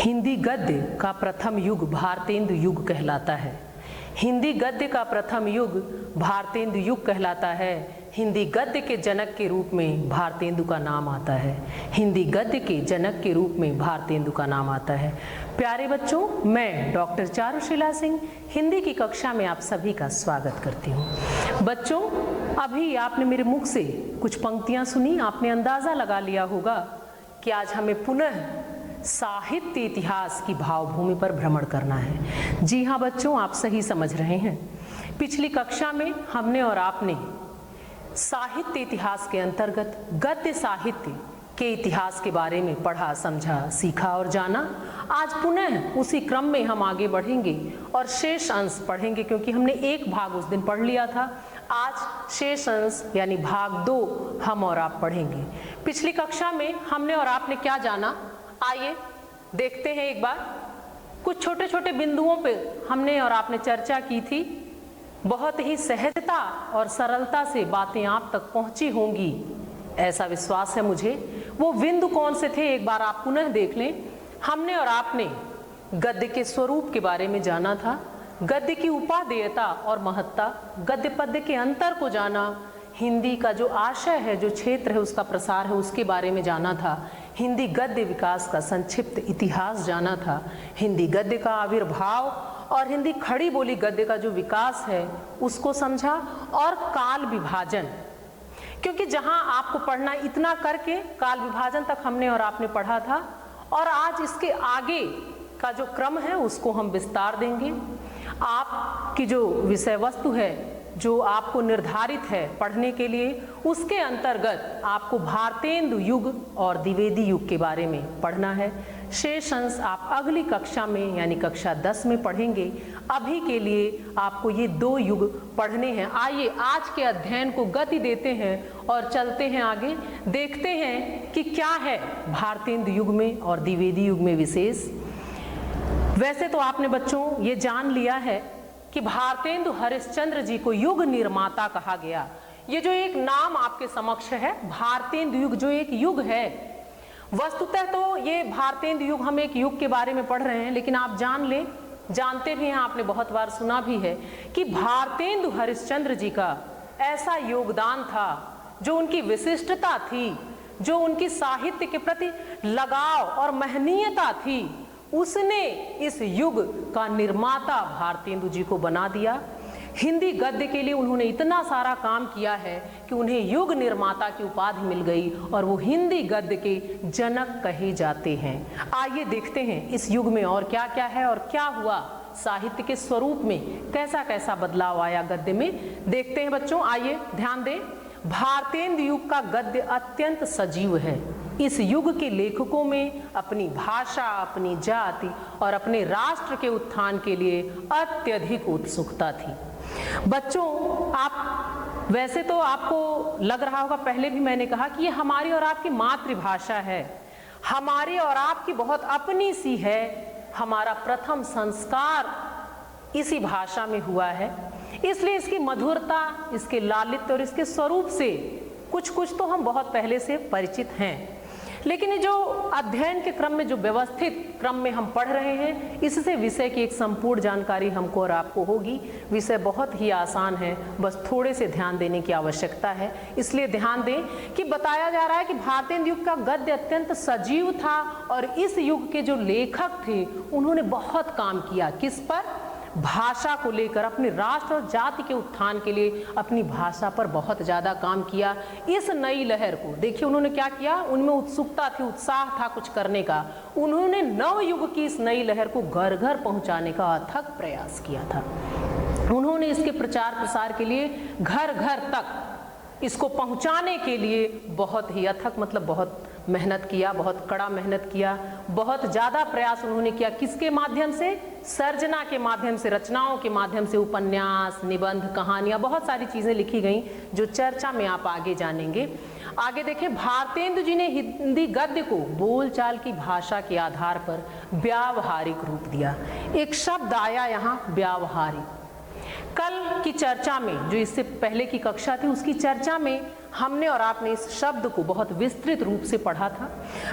हिंदी गद्य का प्रथम युग भारतेंदु युग कहलाता है। हिंदी गद्य का प्रथम युग भारतेंदु युग कहलाता है। हिंदी गद्य के जनक के रूप में भारतेंदु का नाम आता है। हिंदी गद्य के जनक के रूप में भारतेंदु का नाम आता है। प्यारे बच्चों, मैं डॉक्टर चारुशीला सिंह हिंदी की कक्षा में आप सभी का स्वागत करती हूँ। बच्चों, अभी आपने मेरे मुख से कुछ पंक्तियाँ सुनी, आपने अंदाज़ा लगा लिया होगा कि आज हमें पुनः साहित्य इतिहास की भावभूमि पर भ्रमण करना है। जी हाँ बच्चों, आप सही समझ रहे हैं। पिछली कक्षा में हमने और आपने साहित्य इतिहास के अंतर्गत गद्य साहित्य के इतिहास के बारे में पढ़ा, समझा, सीखा और जाना। आज पुनः उसी क्रम में हम आगे बढ़ेंगे और शेष अंश पढ़ेंगे, क्योंकि हमने एक भाग उस दिन पढ़ लिया था। आज शेष अंश यानी भाग 2 हम और आप पढ़ेंगे। पिछली कक्षा में हमने और आपने क्या जाना, आइए देखते हैं एक बार। कुछ छोटे छोटे बिंदुओं पे हमने और आपने चर्चा की थी। बहुत ही सहजता और सरलता से बातें आप तक पहुंची होंगी, ऐसा विश्वास है मुझे। वो बिंदु कौन से थे, एक बार आप पुनः देख लें। हमने और आपने गद्य के स्वरूप के बारे में जाना था, गद्य की उपादेयता और महत्ता, गद्य पद्य के अंतर को जाना, हिंदी का जो आशय है, जो क्षेत्र है, उसका प्रसार है, उसके बारे में जाना था। हिंदी गद्य विकास का संक्षिप्त इतिहास जाना था। हिंदी गद्य का आविर्भाव और हिंदी खड़ी बोली गद्य का जो विकास है उसको समझा। और काल विभाजन, क्योंकि जहां आपको पढ़ना इतना करके काल विभाजन तक हमने और आपने पढ़ा था, और आज इसके आगे का जो क्रम है उसको हम विस्तार देंगे। आपकी जो विषय वस्तु है, जो आपको निर्धारित है पढ़ने के लिए, उसके अंतर्गत आपको भारतेंदु युग और द्विवेदी युग के बारे में पढ़ना है। शेष अंश आप अगली कक्षा में यानी कक्षा 10 में पढ़ेंगे। अभी के लिए आपको ये 2 युग पढ़ने हैं। आइए आज के अध्ययन को गति देते हैं और चलते हैं आगे, देखते हैं कि क्या है भारतेंदु युग में और द्विवेदी युग में विशेष। वैसे तो आपने बच्चों ये जान लिया है कि भारतेंदु हरिश्चंद्र जी को युग निर्माता कहा गया। ये जो एक नाम आपके समक्ष है, भारतेंदु युग, जो एक युग है, वस्तुतः तो ये भारतेंदु युग, हम एक युग के बारे में पढ़ रहे हैं, लेकिन आप जान लें, जानते भी हैं, आपने बहुत बार सुना भी है कि भारतेंदु हरिश्चंद्र जी का ऐसा योगदान था, जो उनकी विशिष्टता थी, जो उनकी साहित्य के प्रति लगाव और महनीयता थी, उसने इस युग का निर्माता भारतेंदु जी को बना दिया। हिंदी गद्य के लिए उन्होंने इतना सारा काम किया है कि उन्हें युग निर्माता की उपाधि मिल गई और वो हिंदी गद्य के जनक कहे जाते हैं। आइए देखते हैं इस युग में और क्या क्या है और क्या हुआ साहित्य के स्वरूप में, कैसा कैसा बदलाव आया गद्य में। देखते हैं बच्चों, आइए ध्यान दें। भारतेंदु युग का गद्य अत्यंत सजीव है। इस युग के लेखकों में अपनी भाषा, अपनी जाति और अपने राष्ट्र के उत्थान के लिए अत्यधिक उत्सुकता थी। बच्चों, आप वैसे तो आपको लग रहा होगा, पहले भी मैंने कहा कि ये हमारी और आपकी मातृभाषा है, हमारी और आपकी बहुत अपनी सी है। हमारा प्रथम संस्कार इसी भाषा में हुआ है, इसलिए इसकी मधुरता, इसके लालित्य और इसके स्वरूप से कुछ कुछ तो हम बहुत पहले से परिचित हैं। लेकिन ये जो अध्ययन के क्रम में, जो व्यवस्थित क्रम में हम पढ़ रहे हैं, इससे विषय की एक संपूर्ण जानकारी हमको और आपको होगी। विषय बहुत ही आसान है, बस थोड़े से ध्यान देने की आवश्यकता है। इसलिए ध्यान दें कि बताया जा रहा है कि भारतेंदु युग का गद्य अत्यंत सजीव था और इस युग के जो लेखक थे उन्होंने बहुत काम किया। किस पर? भाषा को लेकर, अपने राष्ट्र और जाति के उत्थान के लिए अपनी भाषा पर बहुत ज़्यादा काम किया। इस नई लहर को देखिए, उन्होंने क्या किया, उनमें उत्सुकता थी, उत्साह था कुछ करने का। उन्होंने नव युग की इस नई लहर को घर घर पहुंचाने का अथक प्रयास किया था। उन्होंने इसके प्रचार प्रसार के लिए घर घर तक इसको पहुंचाने के लिए बहुत ही अथक, मतलब बहुत मेहनत किया, बहुत कड़ा मेहनत किया, बहुत ज़्यादा प्रयास उन्होंने किया। किसके माध्यम से? सर्जना के माध्यम से, रचनाओं के माध्यम से। उपन्यास, निबंध, कहानियाँ, बहुत सारी चीज़ें लिखी गई जो चर्चा में आप आगे जानेंगे। आगे देखें, भारतेंदु जी ने हिंदी गद्य को बोलचाल की भाषा के आधार पर व्यावहारिक रूप दिया। एक शब्द आया यहाँ, व्यावहारिक। कल की चर्चा में, जो इससे पहले की कक्षा थी, उसकी चर्चा में हमने और आपने इस शब्द को बहुत विस्तृत रूप से पढ़ा था।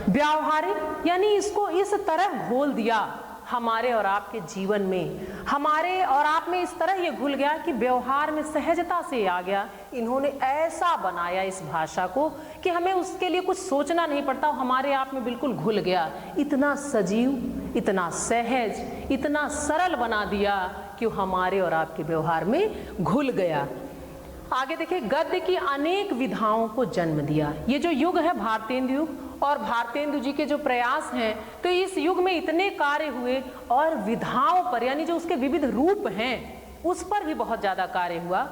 व्यावहारिक यानी इसको इस तरह घोल दिया हमारे और आपके जीवन में, हमारे और आप में इस तरह ये घुल गया कि व्यवहार में सहजता से आ गया। इन्होंने ऐसा बनाया इस भाषा को कि हमें उसके लिए कुछ सोचना नहीं पड़ता, हमारे आप में बिल्कुल घुल गया। इतना सजीव, इतना सहज, इतना सरल बना दिया कि हमारे और आपके व्यवहार में घुल गया। आगे देखिए, गद्य की अनेक विधाओं को जन्म दिया। ये जो युग है भारतेंदु युग, और भारतेंदु जी के जो प्रयास हैं, तो इस युग में इतने कार्य हुए और विधाओं पर यानी जो उसके विविध रूप हैं उस पर भी बहुत ज़्यादा कार्य हुआ।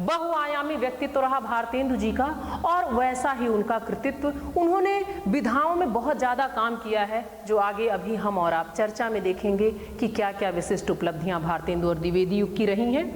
बहुआयामी व्यक्तित्व रहा भारतेंदु जी का और वैसा ही उनका कृतित्व। उन्होंने विधाओं में बहुत ज़्यादा काम किया है, जो आगे अभी हम और आप चर्चा में देखेंगे कि क्या क्या विशिष्ट उपलब्धियां भारतेंदु और द्विवेदी युग की रही हैं।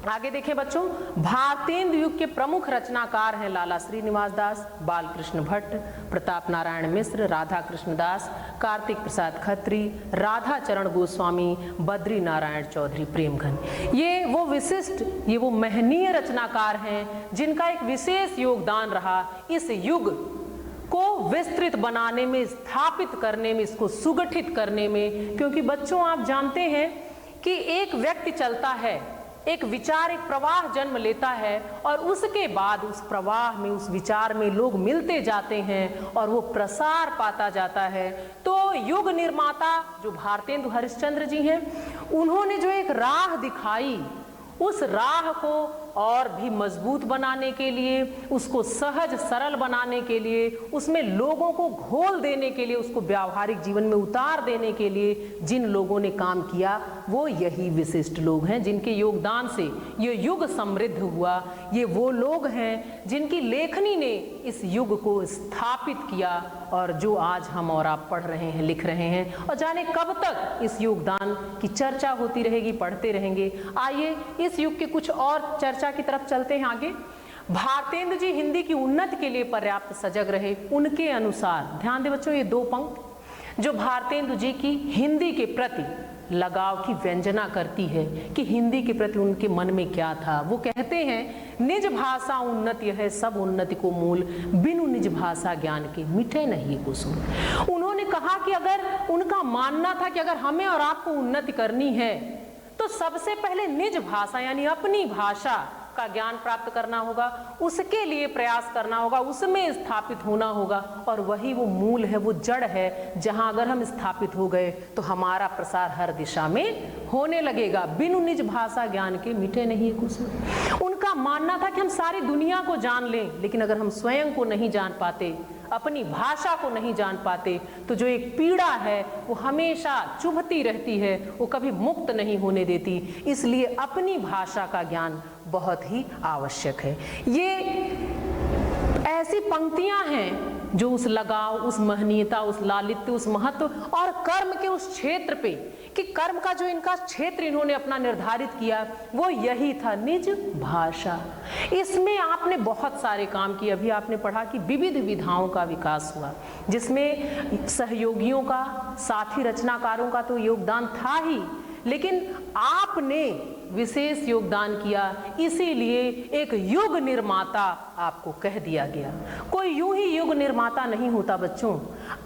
आगे देखें बच्चों, भारतेंदु युग के प्रमुख रचनाकार हैं लाला श्रीनिवास दास, बालकृष्ण भट्ट, प्रताप नारायण मिश्र, राधा कृष्ण दास, कार्तिक प्रसाद खत्री, राधा चरण गोस्वामी, बद्री नारायण चौधरी, प्रेमघन। ये वो विशिष्ट, ये वो महनीय रचनाकार हैं जिनका एक विशेष योगदान रहा इस युग को विस्तृत बनाने में, स्थापित करने में, इसको सुगठित करने में। क्योंकि बच्चों आप जानते हैं कि एक व्यक्ति चलता है, एक विचार, एक प्रवाह जन्म लेता है और उसके बाद उस प्रवाह में, उस विचार में लोग मिलते जाते हैं और वो प्रसार पाता जाता है। तो युग निर्माता जो भारतेंदु हरिश्चंद्र जी हैं, उन्होंने जो एक राह दिखाई, उस राह को और भी मजबूत बनाने के लिए, उसको सहज सरल बनाने के लिए, उसमें लोगों को घोल देने के लिए, उसको व्यावहारिक जीवन में उतार देने के लिए जिन लोगों ने काम किया, वो यही विशिष्ट लोग हैं जिनके योगदान से ये युग समृद्ध हुआ। ये वो लोग हैं जिनकी लेखनी ने इस युग को स्थापित किया और जो आज हम और आप पढ़ रहे हैं, लिख रहे हैं, और जाने कब तक इस योगदान की चर्चा होती रहेगी, पढ़ते रहेंगे। आइए इस युग के कुछ और चर्चा की तरफ चलते हैं आगे। भारतेंदु जी हिंदी की उन्नति के लिए पर्याप्त सजग रहे। उनके अनुसार, ध्यान दें बच्चों, ये दो पंक्ति जो भारतेंदु जी की हिंदी के प्रति लगाव की व्यंजना करती है कि हिंदी के प्रति उनके मन में क्या था। वो कहते हैं, निज भाषा उन्नति है सब उन्नति को मूल, बिनु निज भाषा ज्ञान के मिटे नहीं कुसुम। उन्होंने कहा कि अगर उनका मानना था कि अगर हमें और आपको उन्नति करनी है तो सबसे पहले निज भाषा यानी अपनी भाषा का ज्ञान प्राप्त करना होगा, उसके लिए प्रयास करना होगा, उसमें स्थापित होना होगा। और वही वो मूल है, वो जड़ है, जहां अगर हम स्थापित हो गए तो हमारा प्रसार हर दिशा में होने लगेगा। बिनु निज भाषा ज्ञान के मिटे नहीं कुछ। उनका मानना था कि हम सारी दुनिया को जान लें, लेकिन अगर हम स्वयं को नहीं जान पाते, अपनी भाषा को नहीं जान पाते, तो जो एक पीड़ा है वो हमेशा चुभती रहती है, वो कभी मुक्त नहीं होने देती। इसलिए अपनी भाषा का ज्ञान बहुत ही आवश्यक है। ये ऐसी पंक्तियां हैं जो उस लगाव, उस महनीयता, उस लालित्य, उस महत्व और कर्म के उस क्षेत्र पे, कि कर्म का जो इनका क्षेत्र इन्होंने अपना निर्धारित किया वो यही था, निज भाषा। इसमें आपने बहुत सारे काम किए। अभी आपने पढ़ा कि विविध विधाओं का विकास हुआ, जिसमें सहयोगियों का, साथी रचनाकारों का तो योगदान था ही, लेकिन आपने विशेष योगदान किया। इसीलिए एक युग निर्माता आपको कह दिया गया। कोई यूं ही युग निर्माता नहीं होता बच्चों।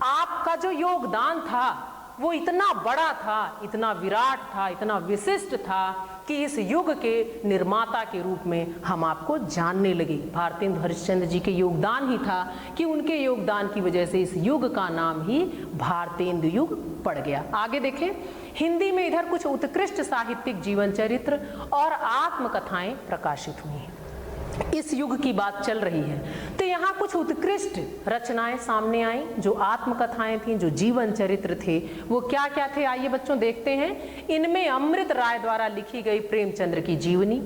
आपका जो योगदान था वो इतना बड़ा था, इतना विराट था, इतना विशिष्ट था कि इस युग के निर्माता के रूप में हम आपको जानने लगे। भारतेंदु हरिश्चंद्र जी के योगदान ही था कि उनके योगदान की वजह से इस युग का नाम ही भारतेंदु युग पड़ गया। आगे देखें, हिंदी में इधर कुछ उत्कृष्ट साहित्यिक जीवन चरित्र और आत्मकथाएं प्रकाशित हुई हैं। इस युग की बात चल रही है तो यहाँ कुछ उत्कृष्ट रचनाएं सामने आई, जो आत्मकथाएं थीं, जो जीवन चरित्र थे। वो क्या क्या थे, आइए बच्चों देखते हैं। इनमें अमृत राय द्वारा लिखी गई प्रेमचंद्र की जीवनी,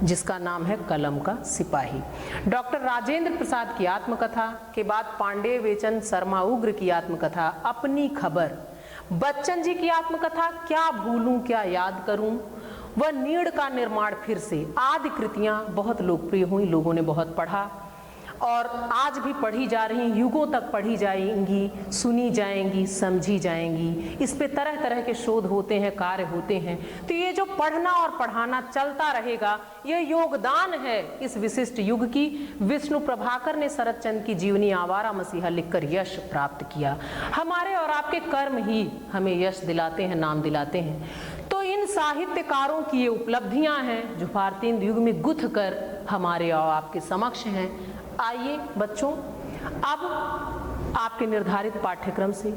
जिसका नाम है कलम का सिपाही। डॉक्टर राजेंद्र प्रसाद की आत्मकथा के बाद पांडेय वेचन शर्मा उग्र की आत्मकथा अपनी खबर, बच्चन जी की आत्मकथा क्या भूलूं क्या याद करूं, वह नीड़ का निर्माण फिर से, आदि कृतियां बहुत लोकप्रिय हुई, लोगों ने बहुत पढ़ा। और आज भी पढ़ी जा रही, युगों तक पढ़ी जाएंगी, सुनी जाएंगी, समझी जाएंगी। इस पे तरह तरह के शोध होते हैं, कार्य होते हैं। तो ये जो पढ़ना और पढ़ाना चलता रहेगा, ये योगदान है इस विशिष्ट युग की। विष्णु प्रभाकर ने शरद चंद्र की जीवनी आवारा मसीहा लिखकर यश प्राप्त किया। हमारे और आपके कर्म ही हमें यश दिलाते हैं, नाम दिलाते हैं। तो इन साहित्यकारों की ये उपलब्धियां हैं जो भारतीय युग में गुथ कर हमारे और आपके समक्ष हैं। आइए बच्चों, अब आपके निर्धारित पाठ्यक्रम से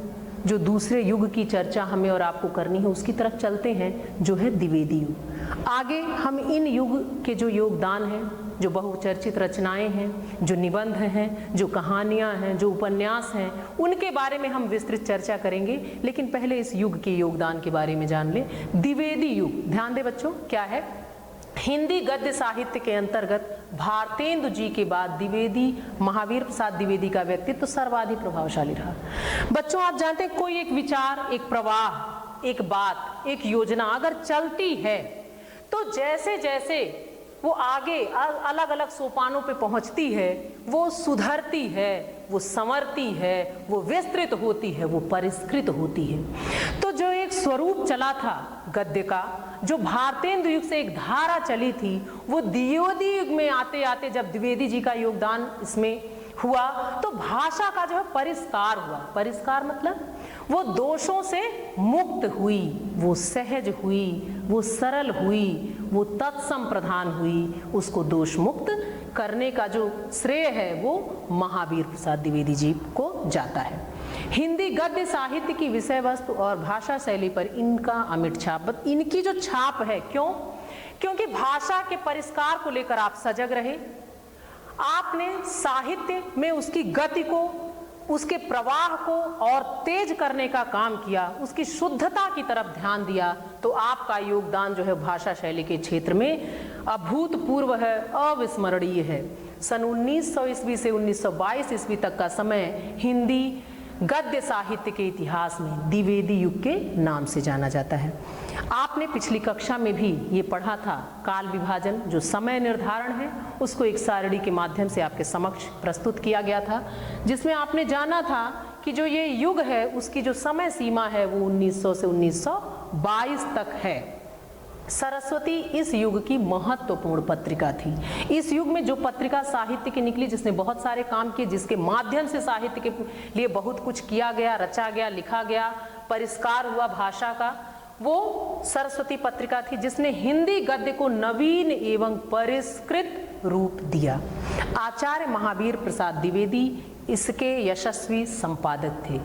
जो दूसरे युग की चर्चा हमें और आपको करनी है उसकी तरफ चलते हैं, जो है द्विवेदी युग। आगे हम इन युग के जो योगदान हैं, जो बहुचर्चित रचनाएं हैं, जो निबंध हैं, जो कहानियां हैं, जो उपन्यास हैं, उनके बारे में हम विस्तृत चर्चा करेंगे। लेकिन पहले इस युग के योगदान के बारे में जान लें। द्विवेदी युग, ध्यान दें बच्चों, क्या है? हिंदी गद्य साहित्य के अंतर्गत भारतेंदु जी के बाद द्विवेदी, महावीर प्रसाद द्विवेदी का व्यक्तित्व तो सर्वाधिक प्रभावशाली रहा। बच्चों, आप जानते हैं कोई एक विचार, एक प्रवाह, एक बात, एक योजना अगर चलती है तो जैसे जैसे वो आगे अलग अलग सोपानों पे पहुंचती है, वो सुधरती है, वो संवरती है, वो विस्तृत होती है, वो परिष्कृत होती है। तो जो एक स्वरूप चला था गद्य का, जो भारतेंदु युग से एक धारा चली थी, वो द्विवेदी युग में आते आते जब द्विवेदी जी का योगदान इसमें हुआ तो भाषा का जो है परिष्कार हुआ। परिष्कार मतलब वो दोषों से मुक्त हुई, वो सहज हुई, वो सरल हुई, वो तत्सम प्रधान हुई। उसको दोष मुक्त करने का जो श्रेय है वो महावीर प्रसाद द्विवेदी जी को जाता है। हिंदी गद्य साहित्य की विषय वस्तु और भाषा शैली पर इनका अमिट छाप, इनकी जो छाप है, क्यों? क्योंकि भाषा के परिष्कार को लेकर आप सजग रहे, आपने साहित्य में उसकी गति को, उसके प्रवाह को और तेज करने का काम किया, उसकी शुद्धता की तरफ ध्यान दिया। तो आपका योगदान जो है भाषा शैली के क्षेत्र में अभूतपूर्व है, अविस्मरणीय है। सन 1900 ईस्वी से 1922 ईस्वी तक का समय हिंदी गद्य साहित्य के इतिहास में द्विवेदी युग के नाम से जाना जाता है। आपने पिछली कक्षा में भी ये पढ़ा था, काल विभाजन, जो समय निर्धारण है उसको एक सारणी के माध्यम से आपके समक्ष प्रस्तुत किया गया था, जिसमें आपने जाना था कि जो ये युग है उसकी जो समय सीमा है वो 1900 से 1922 तक है। सरस्वती इस युग की महत्वपूर्ण पत्रिका थी। इस युग में जो पत्रिका साहित्य की निकली, जिसने बहुत सारे काम किए, जिसके माध्यम से साहित्य के लिए बहुत कुछ किया गया, रचा गया, लिखा गया, परिष्कार हुआ भाषा का, वो सरस्वती पत्रिका थी, जिसने हिंदी गद्य को नवीन एवं परिष्कृत रूप दिया। आचार्य महावीर प्रसाद द्विवेदी इसके यशस्वी संपादक थे।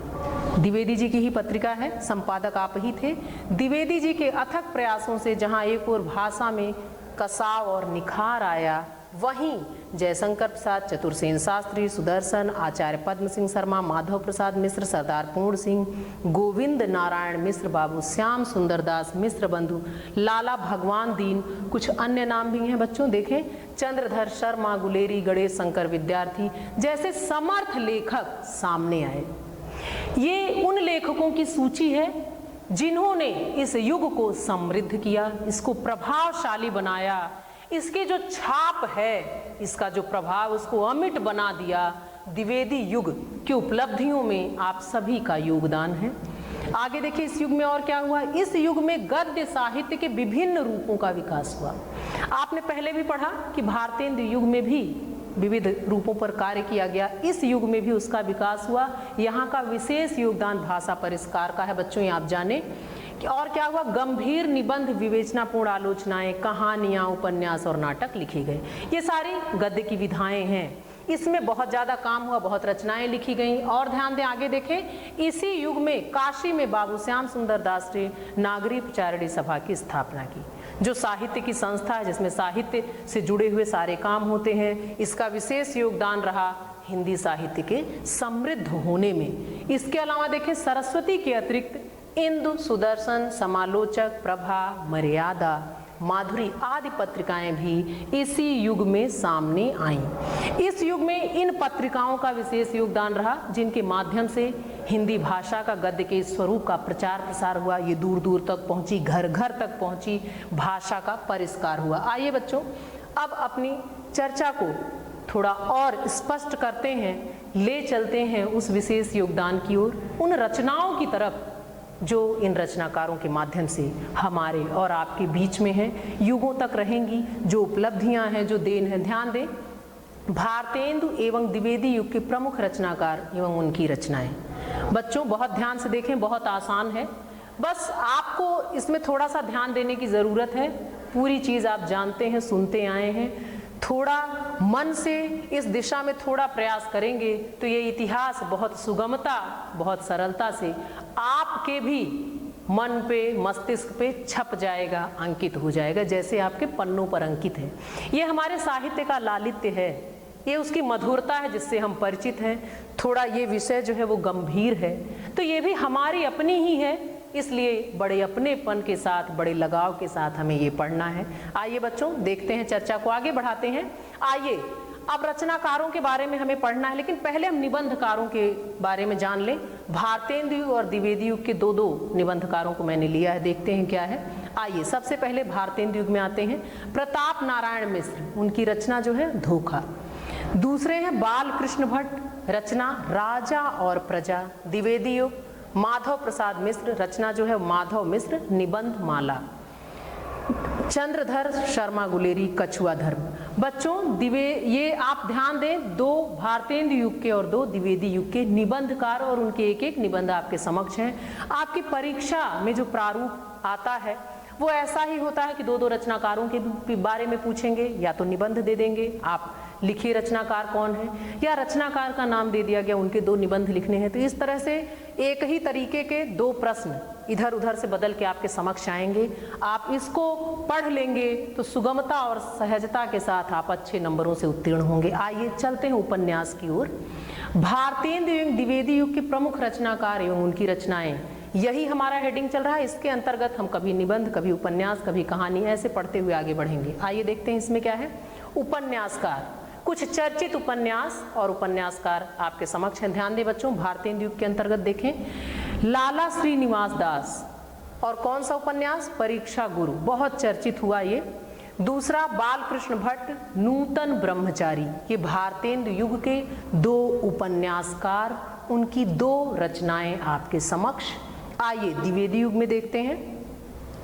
द्विवेदी जी की ही पत्रिका है, संपादक आप ही थे। द्विवेदी जी के अथक प्रयासों से जहां एक और भाषा में कसाव और निखार आया, वहीं जयशंकर प्रसाद, चतुर्सेन शास्त्री, सुदर्शन, आचार्य पद्म सिंह शर्मा, माधव प्रसाद मिश्र, सरदार पूर्ण सिंह, गोविंद नारायण मिश्र बाबू, श्याम सुंदर दास मिश्र बंधु, लाला भगवान दीन, कुछ अन्य नाम भी हैं बच्चों, देखें, चंद्रधर शर्मा, गुलेरी, गणेश शंकर विद्यार्थी जैसे समर्थ लेखक सामने आए। ये उन लेखकों की सूची है जिन्होंने इस युग को समृद्ध किया, इसको प्रभावशाली बनाया, इसकी जो छाप है, इसका जो प्रभाव, उसको अमिट बना दिया। द्विवेदी युग की उपलब्धियों में आप सभी का योगदान है। आगे देखिए इस युग में और क्या हुआ। इस युग में गद्य साहित्य के विभिन्न रूपों का विकास हुआ। आपने पहले भी पढ़ा कि भारतेंदु युग में भी विविध रूपों पर कार्य किया गया, इस युग में भी उसका विकास हुआ। यहाँ का विशेष योगदान भाषा परिष्कार का है बच्चों, ये आप जाने। और क्या हुआ, गंभीर निबंध, विवेचनापूर्ण आलोचनाएं, कहानियां, उपन्यास और नाटक लिखे गए। ये सारी गद्य की विधाएं हैं, इसमें बहुत ज़्यादा काम हुआ, बहुत रचनाएं लिखी गईं। और ध्यान दें, आगे देखें, इसी युग में काशी में बाबू श्याम सुंदर दास ने नागरी प्रचारिणी सभा की स्थापना की, जो साहित्य की संस्था है जिसमें साहित्य से जुड़े हुए सारे काम होते हैं। इसका विशेष योगदान रहा हिंदी साहित्य के समृद्ध होने में। इसके अलावा देखें, सरस्वती के अतिरिक्त इंदु, सुदर्शन, समालोचक, प्रभा, मर्यादा, माधुरी आदि पत्रिकाएं भी इसी युग में सामने आईं। इस युग में इन पत्रिकाओं का विशेष योगदान रहा, जिनके माध्यम से हिंदी भाषा का गद्य के स्वरूप का प्रचार प्रसार हुआ। ये दूर दूर तक पहुंची, घर घर तक पहुंची, भाषा का परिष्कार हुआ। आइए बच्चों, अब अपनी चर्चा को थोड़ा और स्पष्ट करते हैं, ले चलते हैं उस विशेष योगदान की ओर, उन रचनाओं की तरफ जो इन रचनाकारों के माध्यम से हमारे और आपके बीच में हैं, युगों तक रहेंगी, जो उपलब्धियां हैं, जो देन है। ध्यान दें, भारतेंदु एवं द्विवेदी युग के प्रमुख रचनाकार एवं उनकी रचनाएं। बच्चों बहुत ध्यान से देखें, बहुत आसान है, बस आपको इसमें थोड़ा सा ध्यान देने की ज़रूरत है। पूरी चीज़ आप जानते हैं, सुनते आए हैं, थोड़ा मन से इस दिशा में थोड़ा प्रयास करेंगे तो ये इतिहास बहुत सुगमता, बहुत सरलता से आपके भी मन पे, मस्तिष्क पे छप जाएगा, अंकित हो जाएगा, जैसे आपके पन्नों पर अंकित है। ये हमारे साहित्य का लालित्य है, ये उसकी मधुरता है जिससे हम परिचित हैं। थोड़ा ये विषय जो है वो गंभीर है, तो ये भी हमारी अपनी ही है, इसलिए बड़े अपनेपन के साथ, बड़े लगाव के साथ हमें ये पढ़ना है। आइए बच्चों देखते हैं, चर्चा को आगे बढ़ाते हैं। आइए अब रचनाकारों के बारे में हमें पढ़ना है, लेकिन पहले हम निबंधकारों के बारे में जान लें। भारतेंदु युग और द्विवेदी युग के दो निबंधकारों को मैंने लिया है, देखते हैं क्या है। आइए सबसे पहले भारतेंदु युग में आते हैं। प्रताप नारायण मिश्र, उनकी रचना जो है धोखा। दूसरे हैं बालकृष्ण भट्ट, रचना राजा और प्रजा। द्विवेदी युग माधव प्रसाद मिश्र, रचना जो है माधव मिश्र निबंध माला। चंद्रधर शर्मा गुलेरी, कछुआ धर्म। बच्चों ये आप ध्यान दें, दो भारतेंदु युग के और दो द्विवेदी युग के निबंधकार और उनके एक एक निबंध आपके समक्ष हैं। आपकी परीक्षा में जो प्रारूप आता है वो ऐसा ही होता है कि दो रचनाकारों के बारे में पूछेंगे, या तो निबंध दे देंगे, आप लिखिए रचनाकार कौन है, या रचनाकार का नाम दे दिया गया, उनके दो निबंध लिखने हैं। तो इस तरह से एक ही तरीके के दो प्रश्न इधर उधर से बदल के आपके समक्ष आएंगे। आप इसको पढ़ लेंगे तो सुगमता और सहजता के साथ आप अच्छे नंबरों से उत्तीर्ण होंगे। आइए चलते हैं उपन्यास की ओर। भारतेंदु एवं द्विवेदी युग के प्रमुख रचनाकार एवं उनकी रचनाएं, यही हमारा हेडिंग चल रहा है। इसके अंतर्गत हम कभी निबंध, कभी उपन्यास, कभी कहानी, ऐसे पढ़ते हुए आगे बढ़ेंगे। आइए देखते हैं इसमें क्या है। उपन्यासकार, कुछ चर्चित उपन्यास और उपन्यासकार आपके समक्ष हैं। ध्यान दें बच्चों, भारतेंदु युग के अंतर्गत देखें, लाला श्रीनिवास दास, और कौन सा उपन्यास, परीक्षा गुरु, बहुत चर्चित हुआ ये। दूसरा बालकृष्ण भट्ट, नूतन ब्रह्मचारी। ये भारतेंदु युग के दो उपन्यासकार, उनकी दो रचनाएं आपके समक्ष। आइए द्विवेदी युग में देखते हैं।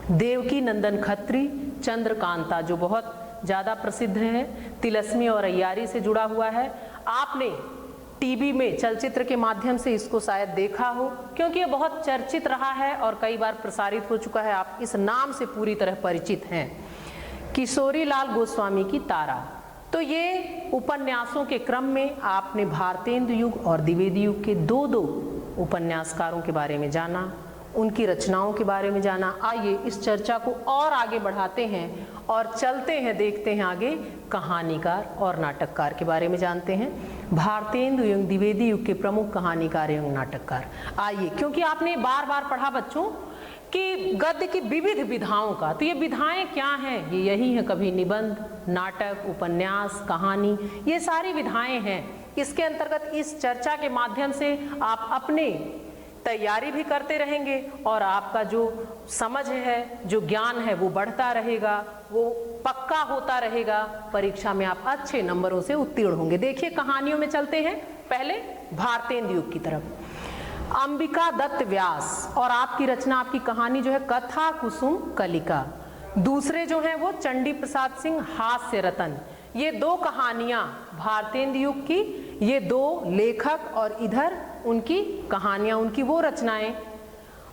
देवकी नंदन खत्री, चंद्रकांता, जो बहुत ज़्यादा प्रसिद्ध है, तिलस्मी और अय्यारी से जुड़ा हुआ है। आपने टीवी में चलचित्र के माध्यम से इसको शायद देखा हो, क्योंकि ये बहुत चर्चित रहा है और कई बार प्रसारित हो चुका है। आप इस नाम से पूरी तरह परिचित हैं। किशोरीलाल गोस्वामी की तारा। तो ये उपन्यासों के क्रम में आपने भारतेंदु युग और द्विवेदी युग के दो उपन्यासकारों के बारे में जाना, उनकी रचनाओं के बारे में जाना। आइए इस चर्चा को और आगे बढ़ाते हैं और चलते हैं, देखते हैं आगे कहानीकार और नाटककार के बारे में जानते हैं। भारतेंदु एवं द्विवेदी युग के प्रमुख कहानीकार एवं नाटककार। आइए, क्योंकि आपने बार बार पढ़ा बच्चों कि गद्य की विविध विधाओं का, तो ये विधाएं क्या हैं, ये यही हैं, कभी निबंध, नाटक, उपन्यास, कहानी, ये सारी विधाएं हैं। इसके अंतर्गत इस चर्चा के माध्यम से आप अपने तैयारी भी करते रहेंगे और आपका जो समझ है, जो ज्ञान है, वो बढ़ता रहेगा, वो पक्का होता रहेगा। परीक्षा में आप अच्छे नंबरों से उत्तीर्ण होंगे। देखिए कहानियों में चलते हैं। पहले भारतेंदु युग की तरफ। अंबिका दत्त व्यास, और आपकी रचना, आपकी कहानी जो है कथा कुसुम कलिका। दूसरे जो हैं वो चंडी प्रसाद सिंह हास्य रतन। ये दो कहानियां भारतेंदु युग की, ये दो लेखक और इधर उनकी कहानियां, उनकी वो रचनाएं।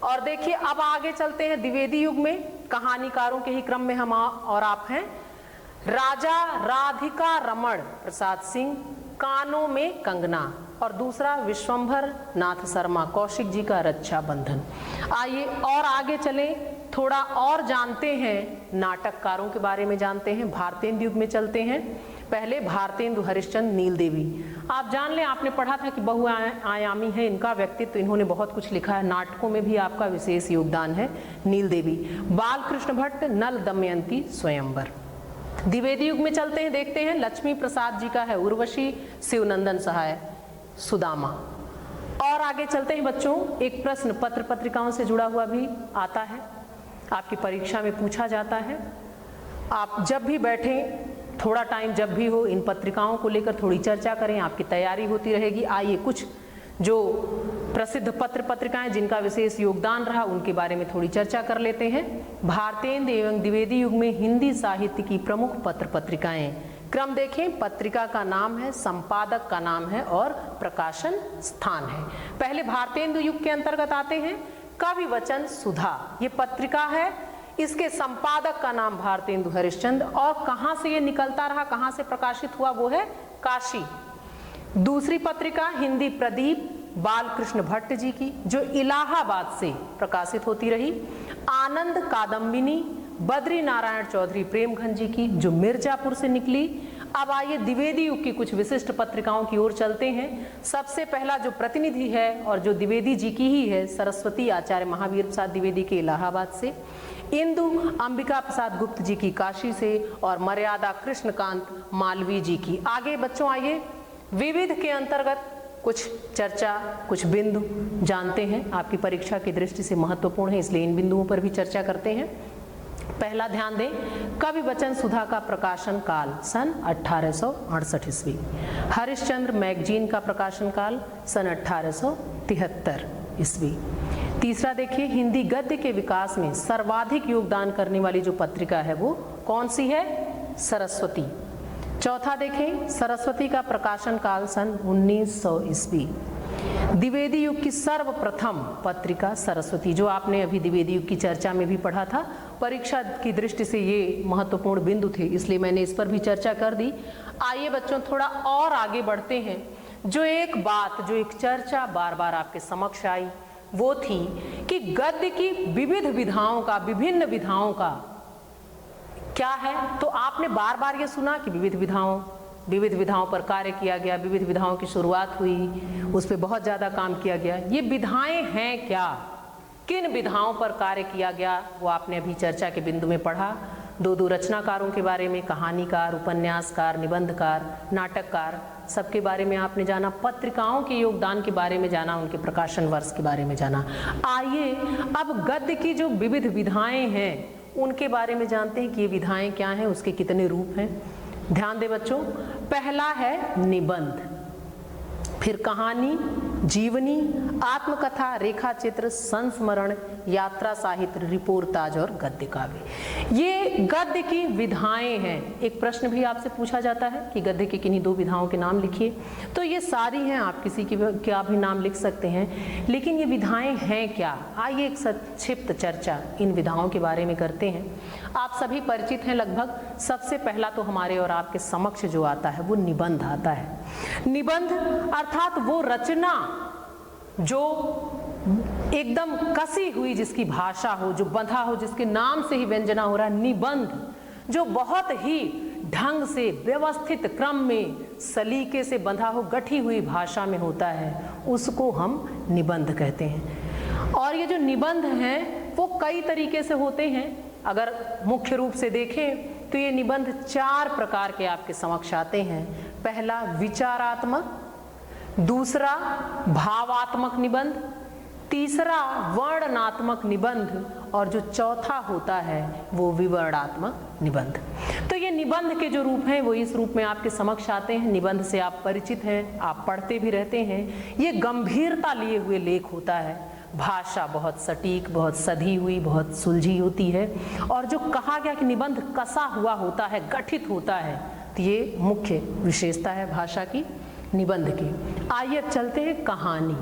और देखिए अब आगे चलते हैं द्विवेदी युग में। कहानीकारों के ही क्रम में हम और आप हैं। राजा राधिका रमण प्रसाद सिंह, कानों में कंगना, और दूसरा विश्वंभर नाथ शर्मा कौशिक जी का रक्षा बंधन। आइए और आगे चलें, थोड़ा और जानते हैं, नाटककारों के बारे में जानते हैं। भारतेंदु युग में चलते हैं। पहले भारतेंदु हरिश्चंद्र नील देवी। आप जान लें, आपने पढ़ा था कि बहुआयामी है इनका व्यक्तित्व, इन्होंने बहुत कुछ लिखा है, नाटकों में भी आपका विशेष योगदान है। नील देवी। बालकृष्ण भट्ट, नल दमयंती स्वयंवर। द्विवेदी युग में चलते हैं, देखते हैं। लक्ष्मी प्रसाद जी का है उर्वशी, शिवनंदन सहाय सुदामा। और आगे चलते हैं बच्चों। एक प्रश्न पत्र पत्रिकाओं से जुड़ा हुआ भी आता है, आपकी परीक्षा में पूछा जाता है। आप जब भी बैठें थोड़ा टाइम जब भी हो इन पत्रिकाओं को लेकर थोड़ी चर्चा करें, आपकी तैयारी होती रहेगी। आइए कुछ जो प्रसिद्ध पत्र पत्रिकाएं जिनका विशेष योगदान रहा उनके बारे में थोड़ी चर्चा कर लेते हैं। भारतेंदु एवं द्विवेदी युग में हिंदी साहित्य की प्रमुख पत्र पत्रिकाएं। क्रम देखें, पत्रिका का नाम है, संपादक का नाम है और प्रकाशन स्थान है। पहले भारतेंदु युग के अंतर्गत आते हैं कवि वचन सुधा, ये पत्रिका है, इसके संपादक का नाम भारतेंदु हरिश्चंद्र, और कहाँ से ये निकलता रहा, कहाँ से प्रकाशित हुआ, वो है काशी। दूसरी पत्रिका हिंदी प्रदीप बालकृष्ण भट्ट जी की, जो इलाहाबाद से प्रकाशित होती रही। आनंद कादम्बिनी बद्री नारायण चौधरी प्रेमघन जी की, जो मिर्जापुर से निकली। अब आइए द्विवेदी युग की कुछ विशिष्ट पत्रिकाओं की ओर चलते हैं। सबसे पहला जो प्रतिनिधि है और जो द्विवेदी जी की ही है, सरस्वती आचार्य महावीर प्रसाद द्विवेदी के इलाहाबाद से, इंदु अंबिका प्रसाद गुप्त जी की काशी से, और मर्यादा कृष्णकांत मालवीय जी की। आगे बच्चों आइए विविध के अंतर्गत कुछ चर्चा, कुछ बिंदु जानते हैं, आपकी परीक्षा की दृष्टि से महत्वपूर्ण है, इसलिए इन बिंदुओं पर भी चर्चा करते हैं। पहला ध्यान दें, कवि वचन सुधा का प्रकाशन काल सन 1868 ईस्वी। हरिश्चंद्र मैगजीन का प्रकाशन काल सन 1873 ईस्वी। तीसरा देखिए, हिंदी गद्य के विकास में सर्वाधिक योगदान करने वाली जो पत्रिका है वो कौन सी है? सरस्वती। चौथा देखें, सरस्वती का प्रकाशन काल सन 1900 ईस्वी। द्विवेदी युग की सर्वप्रथम पत्रिका सरस्वती, जो आपने अभी द्विवेदी युग की चर्चा में भी पढ़ा था। परीक्षा की दृष्टि से ये महत्वपूर्ण बिंदु थे, इसलिए मैंने इस पर भी चर्चा कर दी। आइए बच्चों थोड़ा और आगे बढ़ते हैं। जो एक बात, जो एक चर्चा बार बार आपके समक्ष आई वो थी कि गद्य की विविध विधाओं का, विभिन्न विधाओं का क्या है। तो आपने बार बार ये सुना कि विविध विधाओं पर कार्य किया गया, विविध विधाओं की शुरुआत हुई, उस पर बहुत ज़्यादा काम किया गया। ये विधाएं हैं क्या, किन विधाओं पर कार्य किया गया, वो आपने अभी चर्चा के बिंदु में पढ़ा। दो रचनाकारों के बारे में, कहानीकार, उपन्यासकार, निबंधकार, नाटककार, सबके बारे में आपने जाना। पत्रिकाओं के योगदान के बारे में जाना, उनके प्रकाशन वर्ष के बारे में जाना। आइए अब गद्य की जो विविध विधाएं हैं उनके बारे में जानते हैं कि ये विधाएं क्या हैं, उसके कितने रूप हैं। ध्यान दें बच्चों, पहला है निबंध, फिर कहानी, जीवनी, आत्मकथा, रेखा चित्र, संस्मरण, यात्रा साहित्य, रिपोर्टाज और गद्य काव्य। ये गद्य की विधाएं हैं। एक प्रश्न भी आपसे पूछा जाता है कि गद्य की किन्हीं दो विधाओं के नाम लिखिए, तो ये सारी हैं, आप किसी की क्या भी नाम लिख सकते हैं, लेकिन ये विधाएं हैं क्या। आइए एक संक्षिप्त चर्चा इन विधाओं के बारे में करते हैं। आप सभी परिचित हैं लगभग। सबसे पहला तो हमारे और आपके समक्ष जो आता है वो निबंध आता है। निबंध अर्थात वो रचना जो एकदम कसी हुई, जिसकी भाषा हो, जो बंधा हो, जिसके नाम से ही व्यंजना हो रहा है, निबंध, जो बहुत ही ढंग से व्यवस्थित क्रम में सलीके से बंधा हो, गठी हुई भाषा में होता है, उसको हम निबंध कहते हैं। और ये जो निबंध हैं वो कई तरीके से होते हैं। अगर मुख्य रूप से देखें तो ये निबंध 4 प्रकार के आपके समक्ष आते हैं। पहला विचारात्मक, दूसरा भावात्मक निबंध, तीसरा वर्णनात्मक निबंध, और जो चौथा होता है वो विवरणात्मक निबंध। तो ये निबंध के जो रूप हैं वो इस रूप में आपके समक्ष आते हैं। निबंध से आप परिचित हैं, आप पढ़ते भी रहते हैं। ये गंभीरता लिए हुए लेख होता है, भाषा बहुत सटीक, बहुत सधी हुई, बहुत सुलझी होती है, और जो कहा गया कि निबंध कसा हुआ होता है, गठित होता है, तो ये मुख्य विशेषता है भाषा की निबंध की। आइए अब चलते हैं कहानी।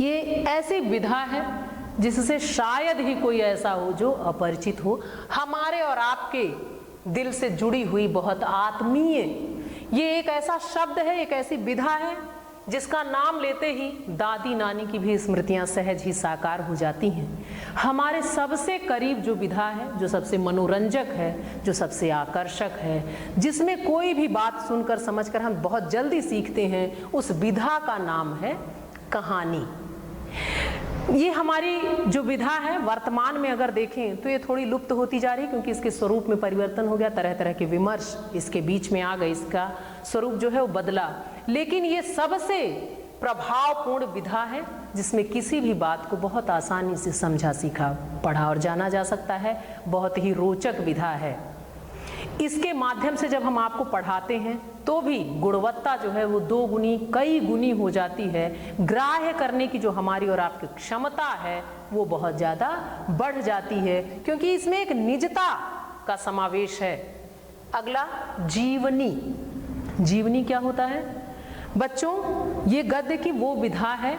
ये ऐसी विधा है जिससे शायद ही कोई ऐसा हो जो अपरिचित हो, हमारे और आपके दिल से जुड़ी हुई, बहुत आत्मीय। ये एक ऐसा शब्द है, एक ऐसी विधा है जिसका नाम लेते ही दादी नानी की भी स्मृतियां सहज ही साकार हो जाती हैं। हमारे सबसे करीब जो विधा है, जो सबसे मनोरंजक है, जो सबसे आकर्षक है, जिसमें कोई भी बात सुनकर समझकर हम बहुत जल्दी सीखते हैं, उस विधा का नाम है कहानी। ये हमारी जो विधा है वर्तमान में अगर देखें तो ये थोड़ी लुप्त होती जा रही है, क्योंकि इसके स्वरूप में परिवर्तन हो गया, तरह तरह के विमर्श इसके बीच में आ गए, इसका स्वरूप जो है वो बदला। लेकिन ये सबसे प्रभावपूर्ण विधा है जिसमें किसी भी बात को बहुत आसानी से समझा, सीखा, पढ़ा और जाना जा सकता है। बहुत ही रोचक विधा है। इसके माध्यम से जब हम आपको पढ़ाते हैं तो भी गुणवत्ता जो है वो 2 गुनी कई गुनी हो जाती है। ग्राह्य करने की जो हमारी और आपकी क्षमता है वो बहुत ज़्यादा बढ़ जाती है, क्योंकि इसमें एक निजता का समावेश है। अगला जीवनी। जीवनी क्या होता है बच्चों? ये गद्य की वो विधा है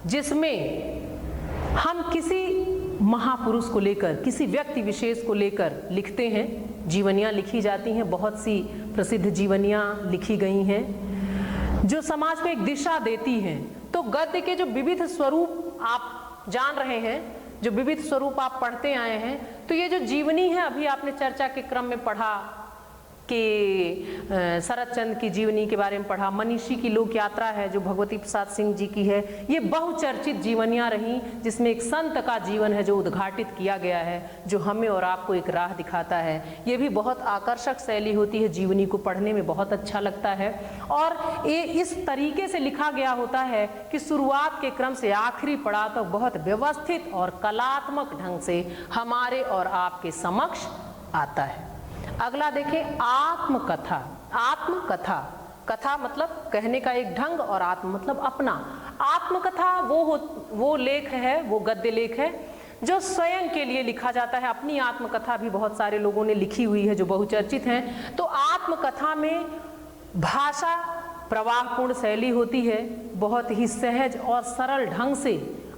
जिसमें हम किसी महापुरुष को लेकर, किसी व्यक्ति विशेष को लेकर लिखते हैं। जीवनियाँ लिखी जाती हैं, बहुत सी प्रसिद्ध जीवनियाँ लिखी गई हैं जो समाज को एक दिशा देती हैं। तो गद्य के जो विविध स्वरूप आप जान रहे हैं, जो विविध स्वरूप आप पढ़ते आए हैं, तो ये जो जीवनी है, अभी आपने चर्चा के क्रम में पढ़ा कि शरद चंद्र की जीवनी के बारे में पढ़ा। मनीषी की लोक यात्रा है जो भगवती प्रसाद सिंह जी की है। ये बहुचर्चित जीवनियाँ रहीं जिसमें एक संत का जीवन है जो उद्घाटित किया गया है, जो हमें और आपको एक राह दिखाता है। ये भी बहुत आकर्षक शैली होती है, जीवनी को पढ़ने में बहुत अच्छा लगता है। और ये इस तरीके से लिखा गया होता है कि शुरुआत के क्रम से आखिरी पड़ाव तक बहुत व्यवस्थित और कलात्मक ढंग से हमारे और आपके समक्ष आता है। अगला देखें, आत्मकथा। आत्मकथा, कथा मतलब कहने का एक ढंग और आत्म मतलब अपना। आत्मकथा वो लेख है, वो गद्य लेख है जो स्वयं के लिए लिखा जाता है। अपनी आत्मकथा भी बहुत सारे लोगों ने लिखी हुई है जो बहुचर्चित हैं। तो आत्मकथा में भाषा प्रवाहपूर्ण शैली होती है, बहुत ही सहज और सरल ढंग से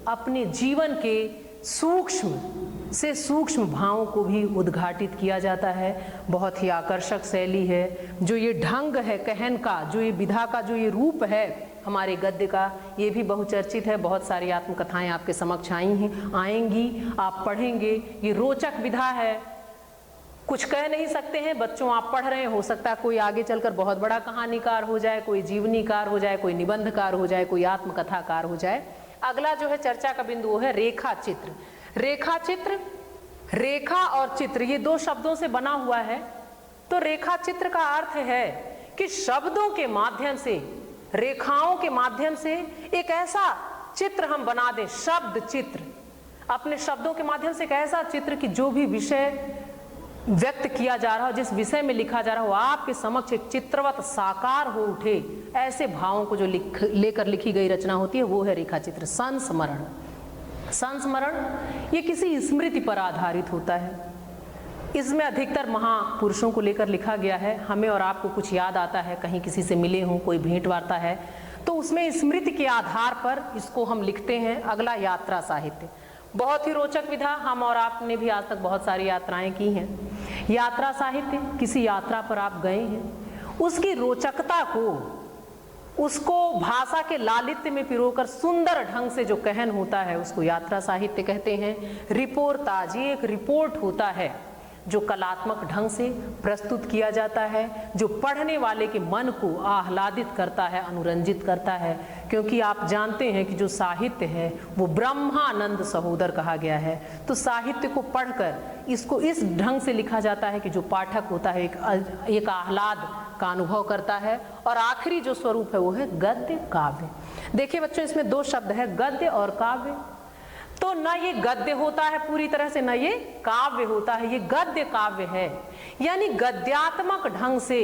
अपने जीवन के सूक्ष्म से सूक्ष्म भावों को भी उद्घाटित किया जाता है। बहुत ही आकर्षक शैली है। जो ये ढंग है कहन का, जो ये विधा का जो ये रूप है हमारे गद्य का, ये भी बहुचर्चित है। बहुत सारी आत्मकथाएं आपके समक्ष आएंगी, आप पढ़ेंगे। ये रोचक विधा है, कुछ कह नहीं सकते हैं। बच्चों आप पढ़ रहे हैं, हो सकता है कोई आगे चलकर बहुत बड़ा कहानीकार हो जाए, कोई जीवनीकार हो जाए, कोई निबंधकार हो जाए, कोई आत्मकथाकार हो जाए। अगला जो है चर्चा का बिंदु वो है रेखा चित्र। रेखा चित्र, रेखा और चित्र ये 2 शब्दों से बना हुआ है। तो रेखा चित्र का अर्थ है कि शब्दों के माध्यम से, रेखाओं के माध्यम से एक ऐसा चित्र हम बना दें। शब्द चित्र, अपने शब्दों के माध्यम से एक ऐसा चित्र कि जो भी विषय व्यक्त किया जा रहा हो, जिस विषय में लिखा जा रहा हो, आपके समक्ष एक चित्रवत साकार हो उठे। ऐसे भावों को जो लेकर लिखी गई रचना होती है वो है रेखा चित्र। संस्मरण, संस्मरण ये किसी स्मृति पर आधारित होता है। इसमें अधिकतर महापुरुषों को लेकर लिखा गया है। हमें और आपको कुछ याद आता है, कहीं किसी से मिले हों, कोई भेंट वार्ता है, तो उसमें स्मृति के आधार पर इसको हम लिखते हैं। अगला यात्रा साहित्य, बहुत ही रोचक विधा। हम और आपने भी आज तक बहुत सारी यात्राएं की हैं। यात्रा साहित्य, किसी यात्रा पर आप गए हैं, उसकी रोचकता को, उसको भाषा के लालित्य में पिरोकर सुंदर ढंग से जो कहन होता है उसको यात्रा साहित्य कहते हैं। रिपोर्टाज, ये एक रिपोर्ट होता है जो कलात्मक ढंग से प्रस्तुत किया जाता है, जो पढ़ने वाले के मन को आह्लादित करता है, अनुरंजित करता है। क्योंकि आप जानते हैं कि जो साहित्य है वो ब्रह्मानंद सहोदर कहा गया है। तो साहित्य को पढ़कर इसको इस ढंग से लिखा जाता है कि जो पाठक होता है एक आह्लाद का अनुभव करता है। और आखिरी जो स्वरूप है वो है गद्य काव्य। देखिए बच्चों, इसमें 2 शब्द है, गद्य और काव्य। तो न ये गद्य होता है पूरी तरह से, न ये काव्य होता है। ये गद्य काव्य है, यानी गद्यात्मक ढंग से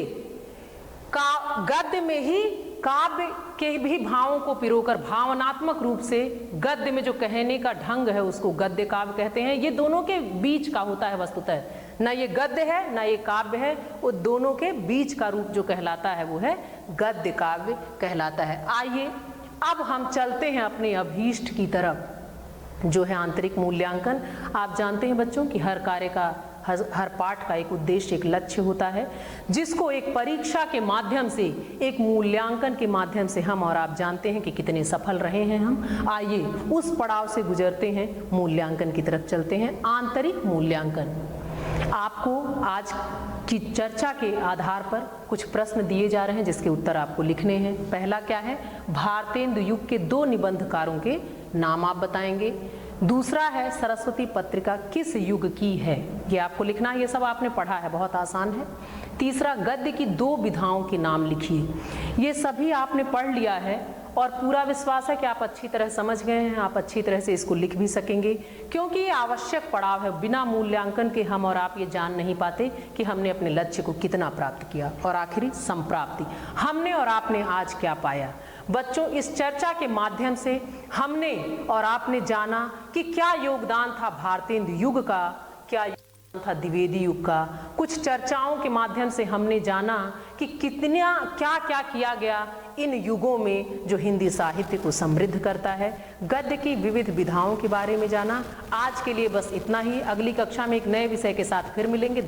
गद्य में ही काव्य के भी भावों को पिरोकर भावनात्मक रूप से गद्य में जो कहने का ढंग है उसको गद्य काव्य कहते हैं। ये दोनों के बीच का होता है वस्तुतः, ना ये गद्य है ना ये काव्य है, वो दोनों के बीच का रूप जो कहलाता है वो है गद्य काव्य कहलाता है। आइए अब हम चलते हैं अपने अभीष्ट की तरफ, जो है आंतरिक मूल्यांकन। आप जानते हैं बच्चों कि हर कार्य का, हर पाठ का एक उद्देश्य, एक लक्ष्य होता है, जिसको एक परीक्षा के माध्यम से, एक मूल्यांकन के माध्यम से हम और आप जानते हैं कि कितने सफल रहे हैं हम। आइए उस पड़ाव से गुजरते हैं, मूल्यांकन की तरफ चलते हैं। आंतरिक मूल्यांकन, आपको आज की चर्चा के आधार पर कुछ प्रश्न दिए जा रहे हैं जिसके उत्तर आपको लिखने हैं। पहला क्या है, भारतेंदु युग के 2 निबंधकारों के नाम आप बताएंगे। दूसरा है सरस्वती पत्रिका किस युग की है, ये आपको लिखना है। ये सब आपने पढ़ा है, बहुत आसान है। तीसरा, गद्य की 2 विधाओं के नाम लिखिए। ये सभी आपने पढ़ लिया है और पूरा विश्वास है कि आप अच्छी तरह समझ गए हैं, आप अच्छी तरह से इसको लिख भी सकेंगे, क्योंकि ये आवश्यक पड़ाव है। बिना मूल्यांकन के हम और आप ये जान नहीं पाते कि हमने अपने लक्ष्य को कितना प्राप्त किया। और आखिरी संप्राप्ति, हमने और आपने आज क्या पाया। बच्चों, इस चर्चा के माध्यम से हमने और आपने जाना कि क्या योगदान था भारतेंदु युग का, क्या था द्विवेदी युग का। कुछ चर्चाओं के माध्यम से हमने जाना कि कितना क्या क्या किया गया इन युगों में जो हिंदी साहित्य को समृद्ध करता है। गद्य की विविध विधाओं के बारे में जाना। आज के लिए बस इतना ही। अगली कक्षा में एक नए विषय के साथ फिर मिलेंगे।